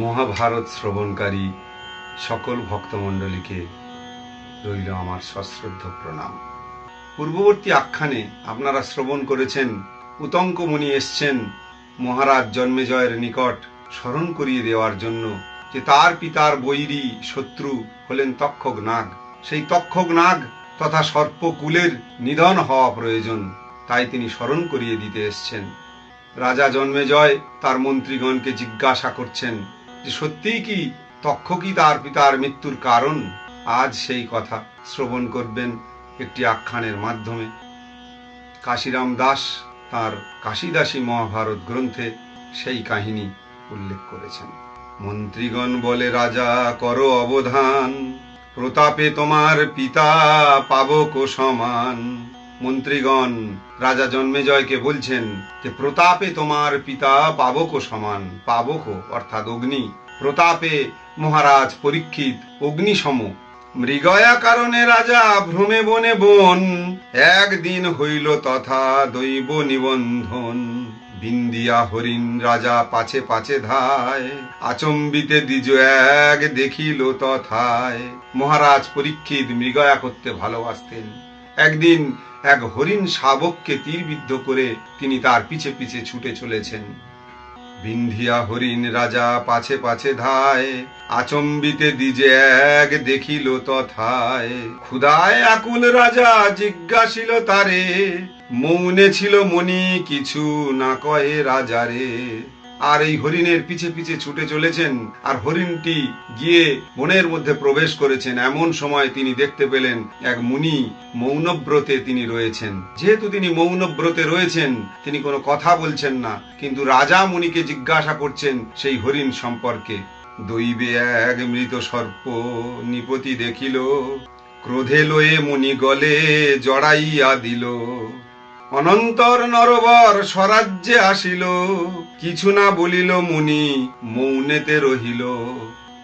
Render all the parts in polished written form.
মহাভারত শ্রবণকারী সকল ভক্তমণ্ডলীকে রইল আমার সশ্রদ্ধ প্রণাম। পূর্ববর্তী আখ্যানে আপনারা শ্রবণ করেছেন উতঙ্ক মুনি এসছেন মহারাজ জন্মেজয়ের নিকট স্মরণ করিয়ে দেওয়ার জন্য যে তার পিতার বৈরী শত্রু হলেন তক্ষক নাগ। সেই তক্ষক নাগ তথা সর্পকুলের নিধন হওয়া প্রয়োজন, তাই তিনি স্মরণ করিয়ে দিতে এসছেন। রাজা জন্মেজয় তার মন্ত্রীগণকে জিজ্ঞাসা করছেন যে সত্যিই কি তক্ষকই তার পিতার মৃত্যুর কারণ? আজ সেই কথা শ্রবণ করবেন একটি আখ্যানের মাধ্যমে। কাশিরাম দাস তার কাশিদাসী মহাভারত গ্রন্থে সেই কাহিনী উল্লেখ করেছেন। মন্ত্রীগণ বলে, রাজা করো অবধান, প্রতাপে তোমার পিতা পাবক সমান। মন্ত্রীগণ রাজা জন্মেজয়কে বলছেন যে প্রতাপে তোমার পিতা পাবক সমান। পাবক অর্থাৎ অগ্নি, প্রতাপে মহারাজ পরীক্ষিত অগ্নিসম। মৃগয়া কারণে রাজা ভ্রমে বনে বন, একদিন হইল তথা দৈব নিবন্ধন। বিন্দিয়া হরিণ রাজা পাছে পাছে ধায়, আচম্বিতে দ্বিজ এক দেখিল তথায়। মহারাজ পরীক্ষিত মৃগয়া করতে ভালোবাসতেন। একদিন এক হরিণ শাবককে তীরবিদ্ধ করে তিনি তার পিছে পিছে ছুটে চলেছেন। বিন্ধিয়া হরিণ রাজা পাছে পাছে ধায়, আচম্বিতে দ্বিজে এক দেখিল তথায়। ক্ষুধায় আকুল রাজা জিজ্ঞাসিল তারে, মৌনে ছিল মনি কিছু না কয়ে রাজারে। আর এই হরিণের পিছে পিছে ছুটে চলেছেন, আর হরিণটি গিয়ে বনের মধ্যে প্রবেশ করেছেন। এমন সময় তিনি দেখতে পেলেন এক মুনি মৌনব্রতে তিনি রয়েছেন। যেহেতু তিনি মৌনব্রতে রয়েছেন, তিনি কোনো কথা বলছেন না, কিন্তু রাজা মুনিকে জিজ্ঞাসা করছেন সেই হরিণ সম্পর্কে। দৈবে এক মৃত সর্প নিপতি দেখিল, ক্রোধে লয়ে মুনি গলে জড়াইয়া দিল। অনন্তর নরবর স্বরাজ্যে আসিল, কিছু না বলিল মুনি মৌনেতে রহিল।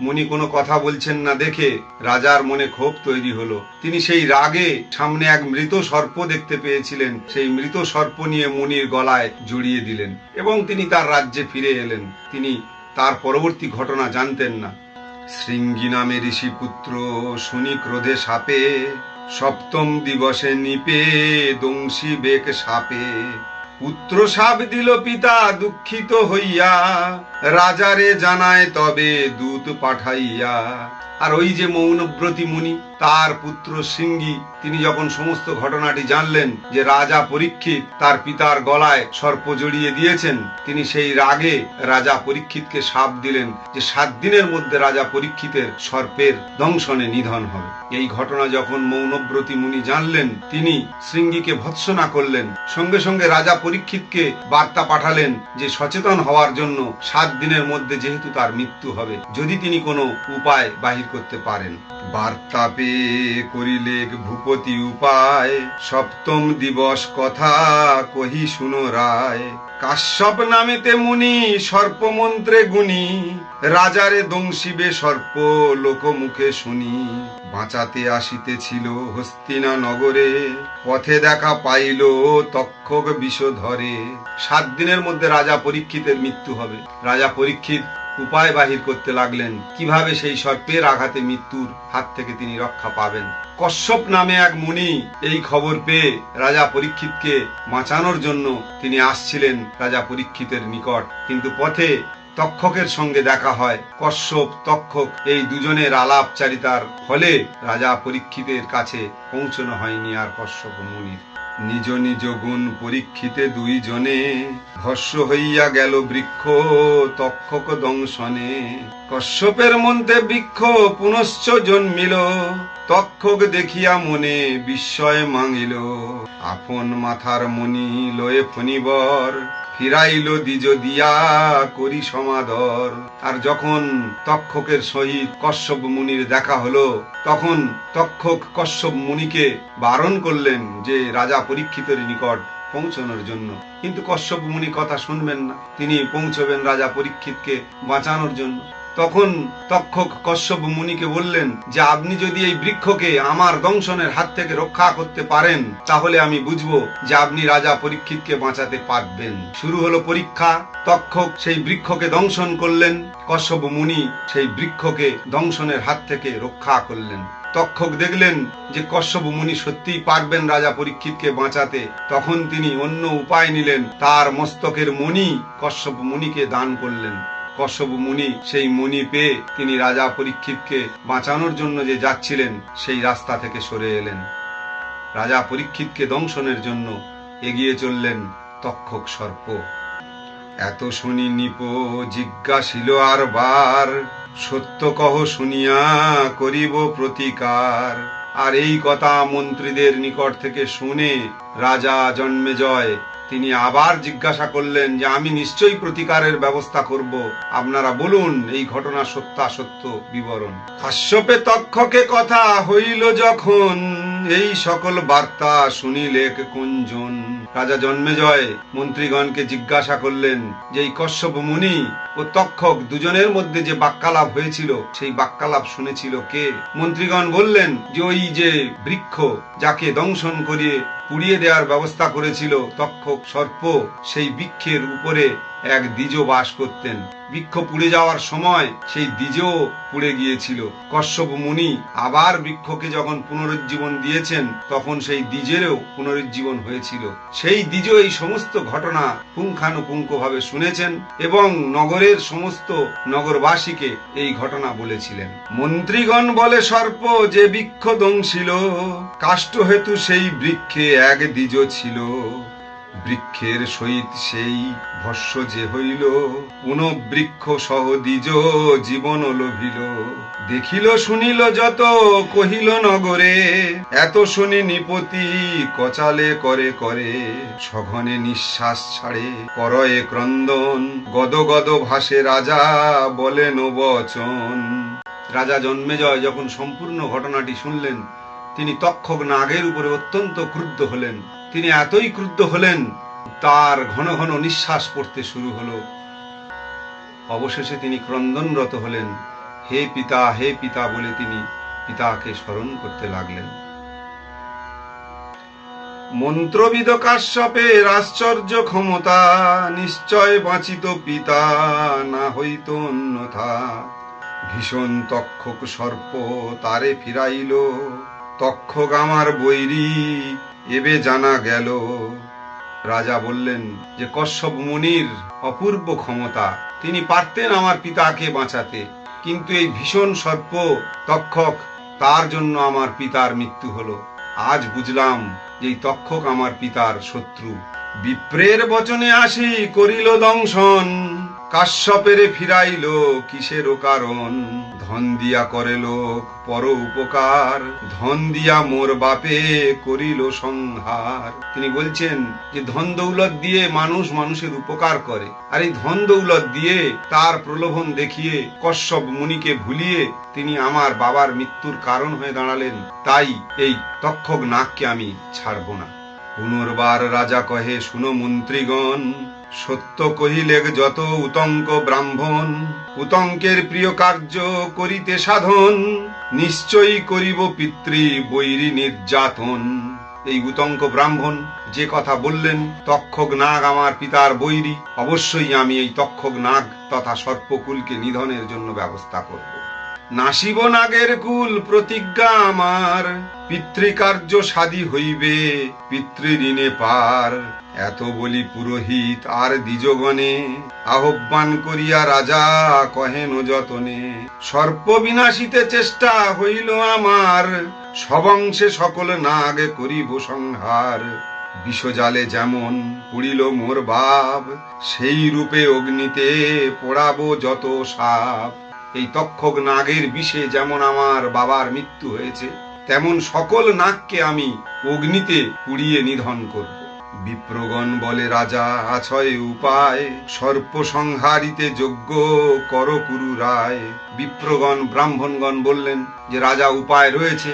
মুনি কোনো কথা বলছেন না দেখে রাজার মনে ক্ষোভ তৈরি হলো। তিনি সেই রাগে সামনে এক মৃত সর্প দেখতে পেয়েছিলেন, সেই মৃত সর্প নিয়ে মুনির গলায় জড়িয়ে দিলেন এবং তিনি তার রাজ্যে ফিরে এলেন। তিনি তার পরবর্তী ঘটনা জানতেন না। শৃঙ্গী নামে ঋষি পুত্র শুনি ক্রোধে সাপে, সপ্তম দিবসে নিপে দংশী বেক সাপে। পুত্র সাপ দিল পিতা দুঃখিত হইয়া, রাজারে জানায় তবে দূত পাঠাইয়া। আর ওই যে মৌনব্রতী মুনি, তার পুত্র শৃঙ্গী, তিনি যখন সমস্ত ঘটনাটি জানলেন যে রাজা পরীক্ষিত তার পিতার গলায় সর্প জড়িয়ে দিয়েছেন, তিনি সেই রাগে রাজা পরীক্ষিতকে শাপ দিলেন যে 7 দিনের মধ্যে রাজা পরীক্ষিতের সর্পের দংশনে নিধন হবে। এই ঘটনা যখন মৌনব্রতী মুনি জানলেন, তিনি শৃঙ্গীকে ভৎসনা করলেন। সঙ্গে সঙ্গে রাজা পরীক্ষিতকে বার্তা পাঠালেন যে সচেতন হওয়ার জন্য, 7 দিনের মধ্যে যেহেতু তার মৃত্যু হবে, যদি তিনি কোনো উপায় বাহির করতে পারেন। বার্তা পেয়ে করিলে ভূপতি উপায়, সপ্তম দিবস কথা কহি শুনো রায়। কাশ্যপ নামেতে মুনি সর্পমন্ত্রে গুণী, রাজারে দংশিবে সর্প লোকমুখে শুনি। বাঁচাতে আসিতেছিল হস্তিনা নগরে, পথে দেখা পাইল তক্ষক বিষ ধরে। 7 দিনের মধ্যে রাজা পরীক্ষিতের মৃত্যু হবে। রাজা পরীক্ষিত উপায় বাহির করতে লাগলেন কিভাবে সেই সর্পের আঘাতে মৃত্যুর হাত থেকে তিনি রক্ষা পাবেন। কশ্যপ নামে এক মুনি এই খবর পেয়ে রাজা পরীক্ষিতকে বাঁচানোর জন্য তিনি আসছিলেন রাজা পরীক্ষিতের নিকট, কিন্তু পথে তক্ষকের সঙ্গে দেখা হয়। কশ্যপ তক্ষক এই দুজনের আলাপচারিতার ফলে রাজা পরীক্ষিতের কাছে পৌঁছানো হয়নি আর কশ্যপ মুনির। নিজ নিজ গুণ পরীক্ষিতে দুইজনে, ভস্য হইয়া গেল বৃক্ষ তক্ষক দংশনে। কশ্যপের মধ্যে বৃক্ষ পুনশ্চ জন্মিল, তক্ষক দেখিয়া মনে বিস্ময় মাঙিল। আপন মাথার মণি লয়ে ফণিবর, ফিরাইল দ্বিজ দিয়া করি সমাদর। আর যখন তক্ষকের সহিত কশ্যপ মুনির দেখা হলো, তখন তক্ষক কশ্যপ মুনিকে বারণ করলেন যে রাজা পরীক্ষিতের নিকট পৌঁছানোর জন্য, কিন্তু কশ্যপ মুনি কথা শুনবেন না। তিনি পৌঁছবেন রাজা পরীক্ষিতকে বাঁচানোর জন্য। তখন তক্ষক কশ্যপ মুনিকে বললেন যে আপনি যদি এই বৃক্ষকে আমার দংশনের হাত থেকে রক্ষা করতে পারেন তাহলে আমি বুঝবো যে আপনি রাজা পরীক্ষিতকে বাঁচাতে পারবেন। শুরু হলো পরীক্ষা। তক্ষক সেই বৃক্ষকে দংশন করলেন, কশ্যপ মুনি সেই বৃক্ষকে দংশনের হাত থেকে রক্ষা করলেন। তক্ষক দেখলেন যে কশ্যপ মুনি সত্যিই পারবেন রাজা পরীক্ষিতকে বাঁচাতে। তখন তিনি অন্য উপায় নিলেন, তার মস্তকের মণি কশ্যপ মুনিকে দান করলেন। কশ্যপ মুনি সেই মণি পেয়ে তিনি রাজা পরীক্ষিতকে বাঁচানোর জন্য যে যাচ্ছিলেন সেই রাস্তা থেকে সরে এলেন। রাজা পরীক্ষিতকে দংশনের জন্য এগিয়ে চললেন তক্ষক সর্প। এত শুনি নিপ জিজ্ঞাসিল আর বার, সত্য কহ শুনিয়া করিব প্রতিকার। আর এই কথা মন্ত্রীদের নিকট থেকে শুনে রাজা জন্মেজয় তিনি আবার জিজ্ঞাসা করলেন যে আমি নিশ্চয়ই প্রতিকারের ব্যবস্থা করব, আপনারা বলুন এই ঘটনা সত্যাসত্য বিবরণ। কাশ্যপে তক্ষকে কথা হইল যখন, এই সকল বার্তা শুনিলে কুঞ্জন। রাজা জন্মেজয় মন্ত্রীগণকে জিজ্ঞাসা করলেন যে এই কশ্যপ মুনি ও তক্ষক দুজনের মধ্যে যে বাক্যালাপ হয়েছিল সেই বাক্যালাপ শুনেছিল কে? মন্ত্রীগণ বললেন যে ওই যে বৃক্ষ যাকে দংশন করিয়ে পুড়িয়ে দেওয়ার ব্যবস্থা করেছিল তক্ষক সর্প, সেই বৃক্ষের উপরে এক দ্বিজ বাস করতেন। বৃক্ষ পুড়ে যাওয়ার সময় সেই দ্বিজও পুড়ে গিয়েছিল। কশ্যপ মুনি আবার বৃক্ষকে যখন পুনরুজ্জীবন দিয়েছেন তখন সেই দ্বিজেরও পুনরুজ্জীবন হয়েছিল। সেই দ্বিজ এই সমস্ত ঘটনা পুঙ্খানুপুঙ্খভাবে শুনেছেন এবং নগরের সমস্ত নগরবাসীকে এই ঘটনা বলেছিলেন। মন্ত্রীগণ বলে সর্প যে বৃক্ষ দংশিল, কাষ্ঠ হেতু সেই বৃক্ষে এক দ্বিজ ছিল। বৃক্ষের সহিত সেই ভস্য যে হইল, বৃক্ষ সহ দ্বিজ জীবন লোভিল। দেখিল শুনিল যত কহিল নগরে, এত শুনি নিপতি কচালে করে করে। সঘনে নিঃশ্বাস ছাড়ে করয়ে ক্রন্দন, গদ গদ ভাসে রাজা বলেন বচন। রাজা জন্মেজয় যখন সম্পূর্ণ ঘটনাটি শুনলেন তিনি তক্ষক নাগের উপরে অত্যন্ত ক্রুদ্ধ হলেন। তিনি এতই ক্রুদ্ধ হলেন তার ঘন ঘন নিঃশ্বাস পড়তে শুরু হলো। অবশেষে তিনি ক্রন্দনরত হলেন। হে পিতা বলে তিনি পিতাকে স্মরণ করতে লাগলেন। মন্ত্রবিদ কাশ্যপের আশ্চর্য ক্ষমতা, নিশ্চয় বাঁচিত পিতা না হইত অন্যথা। ভীষণ তক্ষক সর্প তারে ফিরাইল, তক্ষক আমার বৈরী এবে জানা গেল। রাজা বললেন যে কশ্যপ মুনির অপূর্ব ক্ষমতা, তিনি পারতেন আমার পিতাকে বাঁচাতে, কিন্তু এই ভীষণ সর্প তক্ষক তার জন্য আমার পিতার মৃত্যু হলো। আজ বুঝলাম যে এই তক্ষক আমার পিতার শত্রু। বিপ্রের বচনে আসি করিল দংশন, কাশ্যপেরে ফিরাইল কিসের কারণ। ধন দিয়া করে লোক পর উপকার, ধন দিয়া মোর বাপে করিল সংহার। তিনি বলছেন যে ধন দৌলত দিয়ে মানুষ মানুষের উপকার করে, আর এই ধন দৌলত দিয়ে তার প্রলোভন দেখিয়ে কশ্যপ মুনিকে ভুলিয়ে তিনি আমার বাবার মৃত্যুর কারণ হয়ে দাঁড়ালেন। তাই এই তক্ষক নাগকে আমি ছাড়ব না। পুনর্বার রাজা কহে শুনো মন্ত্রীগণ, সত্য কহিলে যত উতঙ্ক ব্রাহ্মণ। উতঙ্কের প্রিয় কার্য করিতে সাধন, নিশ্চয়ই করিব পিতৃ বৈরী নির্যাতন। এই উতঙ্ক ব্রাহ্মণ যে কথা বললেন তক্ষক নাগ আমার পিতার বৈরী, অবশ্যই আমি এই তক্ষক নাগ তথা সর্পকুলকে নিধনের জন্য ব্যবস্থা করব। নাসিব নাগের কুল প্রতিজ্ঞা আমার, পিতৃকার্য সাধি হইবে পিতৃঋণে পার। এত বলি পুরোহিত আর দ্বিজগণে, আহ্বান করিয়া রাজা কহেন যতনে। সর্প বিনাশিতে চেষ্টা হইল আমার, সবংশে সকল নাগ করিব সংহার। বিষজালে যেমন পুড়িল মোর বাপ, সেই রূপে অগ্নিতে পোড়াবো যত সাপ। এই তক্ষক নাগের বিষে যেমন আমার বাবার মৃত্যু হয়েছে, তেমন সকল নাগকে আমি অগ্নিতে পুড়িয়ে নিধন করব। বিপ্রগণ বলে রাজা আছয় উপায়, সর্প সংহারিতে যজ্ঞ কর কুরু রায়। বিপ্রগণ ব্রাহ্মণগণ বললেন যে রাজা উপায় রয়েছে,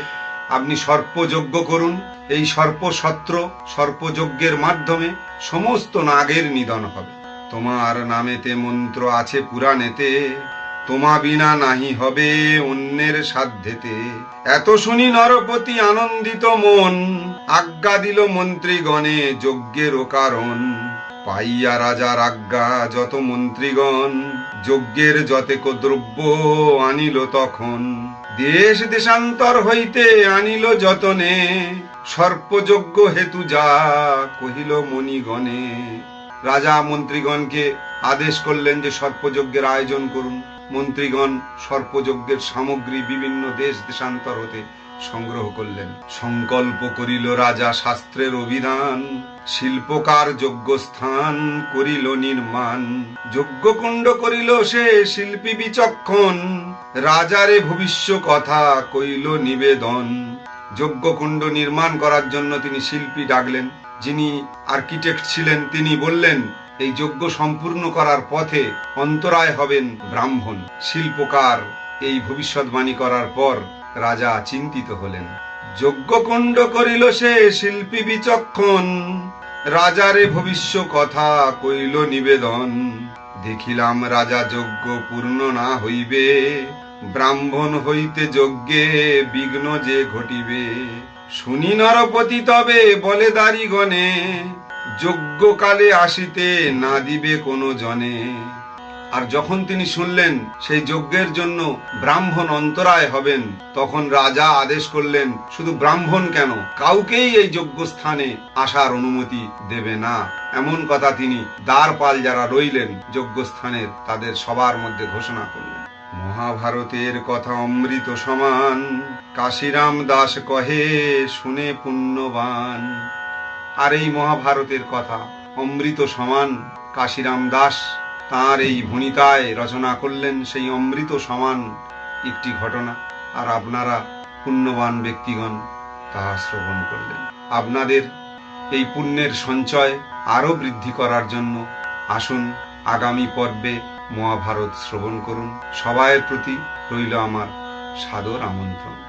আপনি সর্পযজ্ঞ করুন। এই সর্পসত্র সর্পযজ্ঞের মাধ্যমে সমস্ত নাগের নিধন হবে। তোমার নামেতে মন্ত্র আছে পুরাণেতে, তোমা বিনা নাহি হবে অন্যের সাধ্যেতে। এত শুনি নরপতি আনন্দিত মন, আজ্ঞা দিল মন্ত্রীগণে যজ্ঞেরও কারণ। পাইয়া রাজার আজ্ঞা যত মন্ত্রীগণ, যজ্ঞের যতেক দ্রব্য আনিল তখন। দেশ দেশান্তর হইতে আনিল যতনে, সর্পযজ্ঞ হেতু যা কহিল মণিগণে। রাজা মন্ত্রীগণকে আদেশ করলেন যে সর্পযজ্ঞের আয়োজন করুন। মন্ত্রীগণ সর্পযজ্ঞের সামগ্রী বিভিন্ন দেশ দেশান্তর হতে সংগ্রহ করলেন। সংকল্প করিল রাজা শাস্ত্রের অভিধান, শিল্পকার যজ্ঞস্থান করিল নির্মাণ। যজ্ঞকুণ্ড করিল সে শিল্পী বিচক্ষণ, রাজারে ভবিষ্য কথা কইল নিবেদন। যজ্ঞকুণ্ড নির্মাণ করার জন্য তিনি শিল্পী ডাকলেন। যিনি আর্কিটেক্ট ছিলেন তিনি বললেন, এই যজ্ঞ সম্পূর্ণ করার পথে অন্তরায় হবেন ব্রাহ্মণ। শিল্পকার এই ভবিষ্যৎবাণী করার পর রাজা চিন্তিত হলেন। যজ্ঞকুণ্ড করিল সে শিল্পী বিচক্ষণ, রাজারে ভবিষ্য কথা কইল নিবেদন। দেখিলাম রাজা যজ্ঞ পূর্ণ না হইবে, ব্রাহ্মণ হইতে যজ্ঞে বিঘ্ন যে ঘটিবে। শুনি নরপতি তবে বলে দারিগণে, যজ্ঞকালে আসিতে না দিবে কোনো জনে। আর যখন তিনি শুনলেন সেই যজ্ঞের জন্য ব্রাহ্মণ অন্তরায় হবেন, তখন রাজা আদেশ করলেন শুধু ব্রাহ্মণ কেন, কাউকেই এই যজ্ঞস্থানে আসার অনুমতি দেবে না। এমন কথা তিনি দ্বারপাল যারা রইলেন যজ্ঞস্থানের তাদের সবার মধ্যে ঘোষণা করলেন। মহাভারতের কথা অমৃত সমান, কাশিরাম দাস কহে শুনে পুণ্যবান। আর এই মহাভারতের কথা অমৃত সমান কাশিরাম দাস তাঁর এই ভণিতায় রচনা করলেন সেই অমৃত সমান একটি ঘটনা। আর আপনারা পুণ্যবান ব্যক্তিগণ তাহা শ্রবণ করলেন। আপনাদের এই পুণ্যের সঞ্চয় আরো বৃদ্ধি করার জন্য আসুন আগামী পর্বে মহাভারত শ্রবণ করুন। সবাইয়ের প্রতি রইল আমার সাদর আমন্ত্রণ।